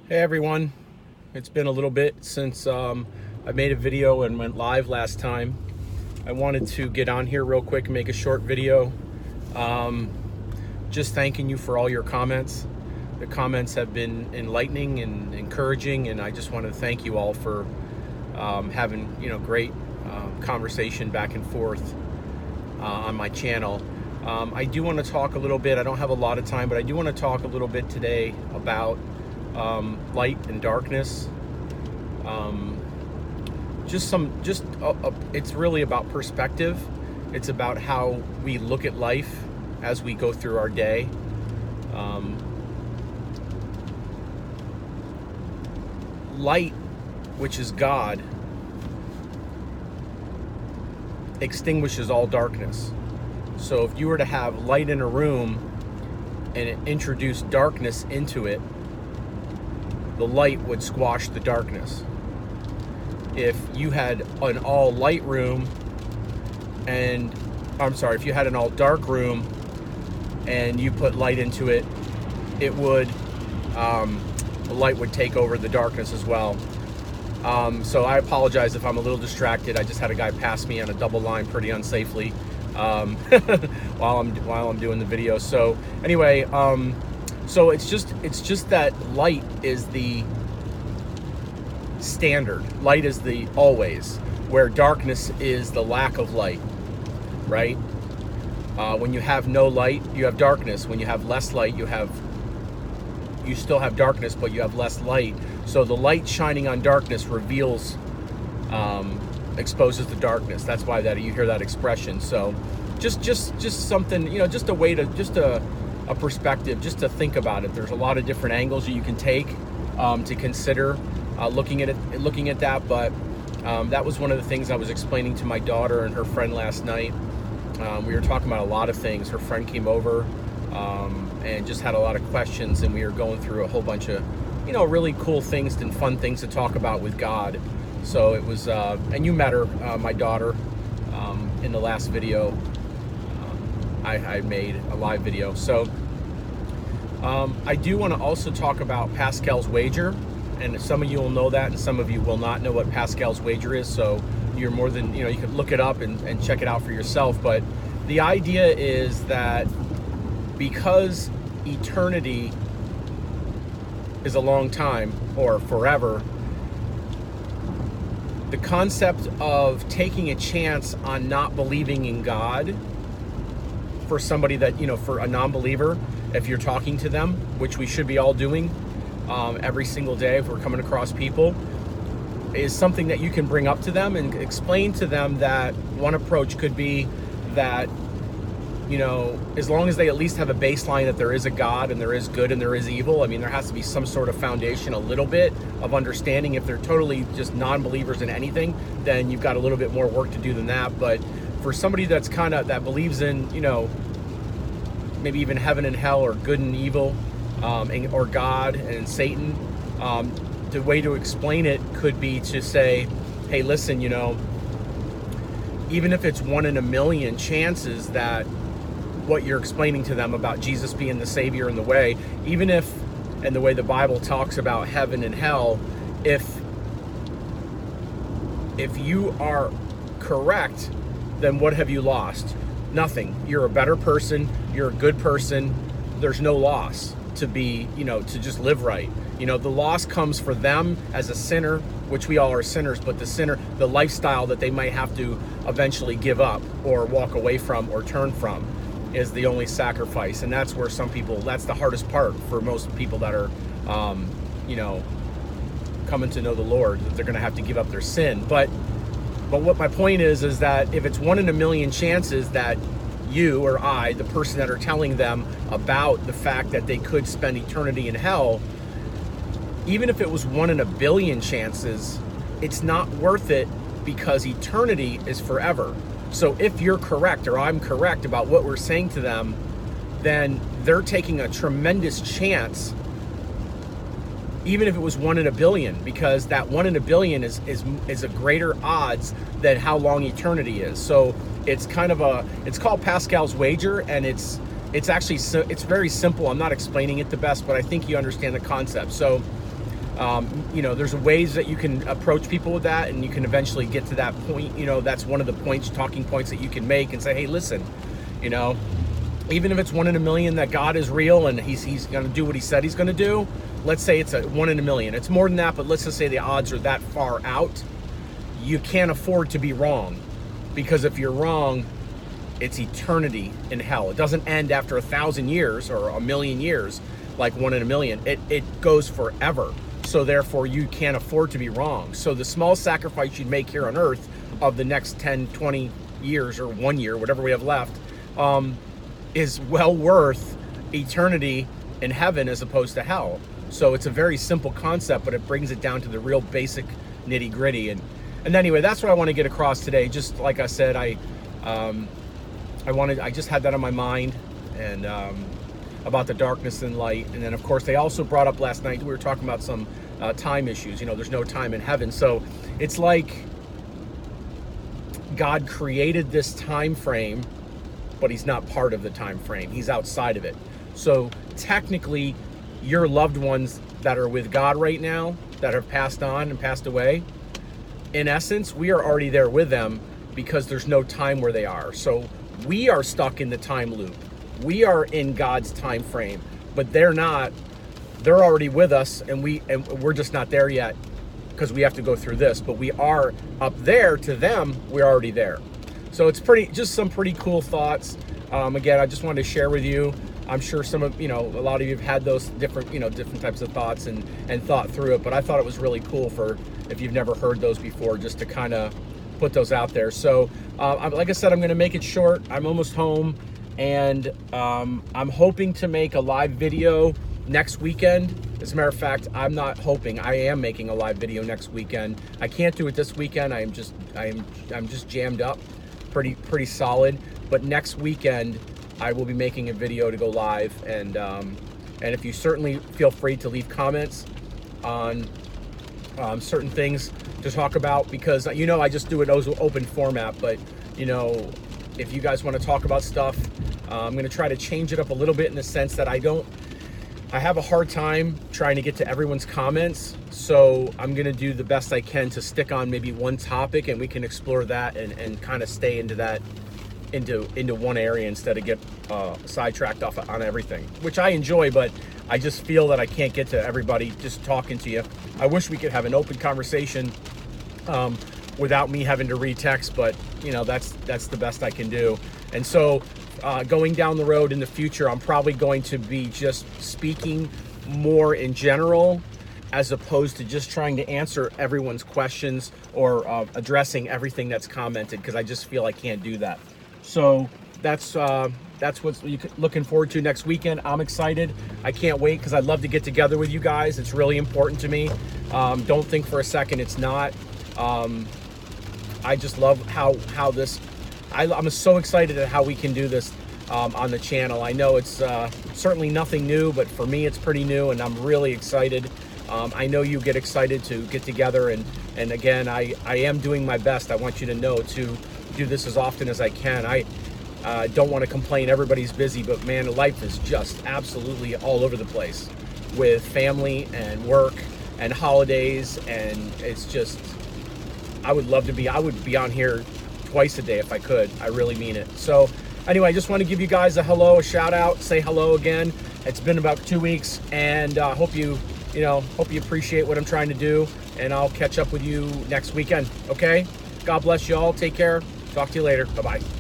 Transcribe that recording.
Hey everyone, it's been a little bit since I made a video and went live last time. I wanted to get on here real quick and make a short video just thanking you for all your comments. The comments have been enlightening and encouraging, and I just want to thank you all for having great conversation back and forth on my channel. I do want to talk a little bit. I don't have a lot of time, but I do want to talk a little bit today about light and darkness. It's really about perspective. It's about how we look at life as we go through our day. Light, which is God, extinguishes all darkness. So if you were to have light in a room and introduce darkness into it, the light would squash the darkness. If you had an all light room if you had an all dark room and you put light into it, it would, the light would take over the darkness as well. So I apologize if I'm a little distracted. I just had a guy pass me on a double line pretty unsafely while I'm doing the video. So anyway, so it's just that light is the standard. Light is the always, where darkness is the lack of light, right? When you have no light, you have darkness. When you have less light, you still have darkness, but you have less light. So the light shining on darkness reveals, exposes the darkness. That's why you hear that expression. So just something, just a way to, a perspective, just to think about it. There's a lot of different angles that you can take to consider looking at that. But that was one of the things I was explaining to my daughter and her friend last night. We were talking about a lot of things. Her friend came over and just had a lot of questions, and we were going through a whole bunch of really cool things and fun things to talk about with God. So it was, and you met her, my daughter, in the last video. I made a live video. So I do want to also talk about Pascal's wager, and some of you will know that and some of you will not know what Pascal's wager is. So you're more than, you can look it up and check it out for yourself. But the idea is that because eternity is a long time, or forever, the concept of taking a chance on not believing in God for somebody that, for a non-believer, if you're talking to them, which we should be all doing every single day if we're coming across people, is something that you can bring up to them and explain to them that one approach could be that, as long as they at least have a baseline that there is a God and there is good and there is evil. I mean, there has to be some sort of foundation, a little bit of understanding. If they're totally just non-believers in anything, then you've got a little bit more work to do than that. But for somebody that's that believes in, maybe even heaven and hell, or good and evil, or God and Satan, the way to explain it could be to say, hey, listen, even if it's 1 in a million chances that what you're explaining to them about Jesus being the Savior and the way, even if, and the way the Bible talks about heaven and hell, if you are correct, then what have you lost? Nothing. You're a better person. You're a good person. There's no loss to be, to just live right. The loss comes for them as a sinner, which we all are sinners, but the lifestyle that they might have to eventually give up or walk away from or turn from is the only sacrifice. And that's where that's the hardest part for most people that are, coming to know the Lord, that they're going to have to give up their sin. But what my point is that if it's 1 in a million chances that you or I, the person that are telling them about the fact that they could spend eternity in hell, even if it was 1 in a billion chances, it's not worth it, because eternity is forever. So if you're correct, or I'm correct about what we're saying to them, then they're taking a tremendous chance, even if it was 1 in a billion, because that 1 in a billion is a greater odds than how long eternity is. So it's it's called Pascal's wager, and it's actually, it's very simple. I'm not explaining it the best, but I think you understand the concept. So You know, there's ways that you can approach people with that, and you can eventually get to that point. You know, that's one of the talking points that you can make and say, hey, listen, you know, even if it's 1 in a million that God is real and he's going to do what he said he's going to do, let's say it's a 1 in a million. It's more than that, but let's just say the odds are that far out. You can't afford to be wrong, because if you're wrong, it's eternity in hell. It doesn't end after 1,000 years or a million years like 1 in a million. It goes forever. So therefore, you can't afford to be wrong. So the small sacrifice you'd make here on earth of the next 10, 20 years or 1 year, whatever we have left, is well worth eternity in heaven as opposed to hell. So it's a very simple concept, but it brings it down to the real basic nitty gritty. And anyway, that's what I want to get across today. Just like I said, I just had that on my mind, and about the darkness and light. And then of course they also brought up last night, we were talking about some time issues. You know, there's no time in heaven. So it's like God created this time frame, but he's not part of the time frame. He's outside of it. So technically, your loved ones that are with God right now, that have passed on and passed away, in essence, we are already there with them, because there's no time where they are. So we are stuck in the time loop. We are in God's time frame, but they're not. They're already with us, and we're just not there yet, because we have to go through this. But we are up there. To them, we're already there. So it's just some pretty cool thoughts. Again, I just wanted to share with you. I'm sure some of, a lot of you have had those different types of thoughts and thought through it. But I thought it was really cool for, if you've never heard those before, just to kind of put those out there. So like I said, I'm going to make it short. I'm almost home, and I'm hoping to make a live video next weekend. As a matter of fact, I'm not hoping, I am making a live video next weekend. I can't do it this weekend. I'm just jammed up pretty solid. But next weekend, I will be making a video to go live, and if you certainly feel free to leave comments on certain things to talk about, because I just do an open format. But if you guys want to talk about stuff, I'm going to try to change it up a little bit, in the sense that I have a hard time trying to get to everyone's comments. So I'm going to do the best I can to stick on maybe one topic, and we can explore that and kind of stay into that, into one area, instead of get sidetracked off on everything, which I enjoy, but I just feel that I can't get to everybody just talking to you. I wish we could have an open conversation without me having to read text, but that's the best I can do. And so going down the road in the future, I'm probably going to be just speaking more in general, as opposed to just trying to answer everyone's questions or addressing everything that's commented, because I just feel I can't do that. So that's what you're looking forward to next weekend. I'm excited. I can't wait, because I love to get together with you guys. It's really important to me. Don't think for a second it's not. I just love how this. I'm so excited at how we can do this on the channel. I know it's certainly nothing new, but for me it's pretty new, and I'm really excited. I know you get excited to get together, and again, I am doing my best. I want you to know to do this as often as I can. I don't want to complain. Everybody's busy, but man, life is just absolutely all over the place with family and work and holidays, and it's just, I would be on here twice a day if I could. I really mean it. So anyway, I just want to give you guys a hello, a shout out, say hello again. It's been about 2 weeks, and hope you appreciate what I'm trying to do, and I'll catch up with you next weekend. Okay? God bless you all. Take care. Talk to you later. Bye-bye.